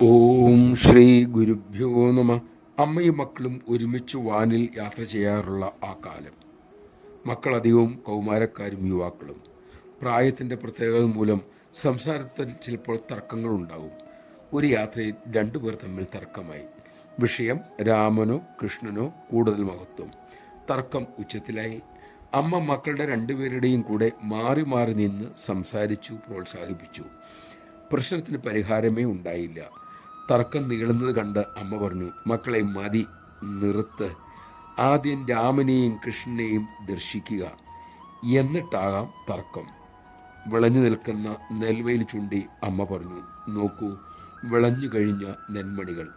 ഓം ശ്രീ ഗുരുഭ്യോ നമ. അമ്മയും മക്കളും ഒരുമിച്ച് വാനിൽ യാത്ര ചെയ്യാറുള്ള ആ കാലം. മക്കൾ അധികവും കൗമാരക്കാരും യുവാക്കളും. പ്രായത്തിൻ്റെ പ്രത്യേകത മൂലം സംസാരത്തിൽ ചിലപ്പോൾ തർക്കങ്ങളുണ്ടാകും. ഒരു യാത്രയിൽ രണ്ടുപേർ തമ്മിൽ തർക്കമായി. വിഷയം രാമനോ കൃഷ്ണനോ കൂടുതൽ മഹത്വം. തർക്കം ഉച്ചത്തിലായി. അമ്മ മക്കളുടെ രണ്ടുപേരുടെയും കൂടെ മാറി മാറി നിന്ന് സംസാരിച്ചു, പ്രോത്സാഹിപ്പിച്ചു. പ്രശ്നത്തിന് പരിഹാരമേ ഉണ്ടായില്ല. തർക്കം നീളുന്നത് കണ്ട് അമ്മ പറഞ്ഞു, മക്കളെ മതി, നിർത്ത്. ആദ്യം രാമനെയും കൃഷ്ണനെയും ദർശിക്കുക, എന്നിട്ടാകാം തർക്കം. വിളഞ്ഞു നിൽക്കുന്ന നെൽവയിൽ ചൂണ്ടി അമ്മ പറഞ്ഞു, നോക്കൂ, വിളഞ്ഞു കഴിഞ്ഞ നെന്മണികൾ.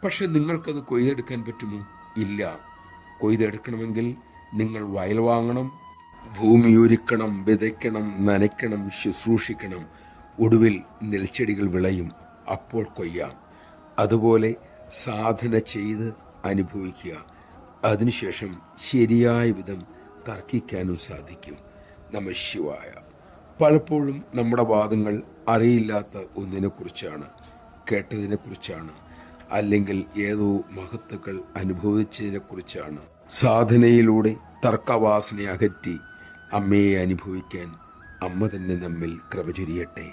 പക്ഷെ നിങ്ങൾക്കത് കൊയ്തെടുക്കാൻ പറ്റുമോ? ഇല്ല. കൊയ്തെടുക്കണമെങ്കിൽ നിങ്ങൾ വയൽ വാങ്ങണം, ഭൂമി ഒരുക്കണം, വിതയ്ക്കണം, നനയ്ക്കണം, ശുശ്രൂഷിക്കണം. ഒടുവിൽ നെൽച്ചെടികൾ വിളയും, അപ്പോൾ കൊയ്യാം. അതുപോലെ സാധന ചെയ്ത് അനുഭവിക്കുക. അതിനുശേഷം ശരിയായ വിധം തർക്കിക്കാനും സാധിക്കും. നമഃ ശിവായ. പലപ്പോഴും നമ്മുടെ വാദങ്ങൾ അറിയില്ലാത്ത ഒന്നിനെക്കുറിച്ചാണ്, കേട്ടതിനെക്കുറിച്ചാണ്, അല്ലെങ്കിൽ ഏതോ മഹത്തുക്കൾ അനുഭവിച്ചതിനെക്കുറിച്ചാണ്. സാധനയിലൂടെ തർക്കവാസന അകറ്റി അമ്മയെ അനുഭവിക്കാൻ അമ്മ തന്നെ നമ്മിൽ കൃപ ചൊരിയട്ടെ.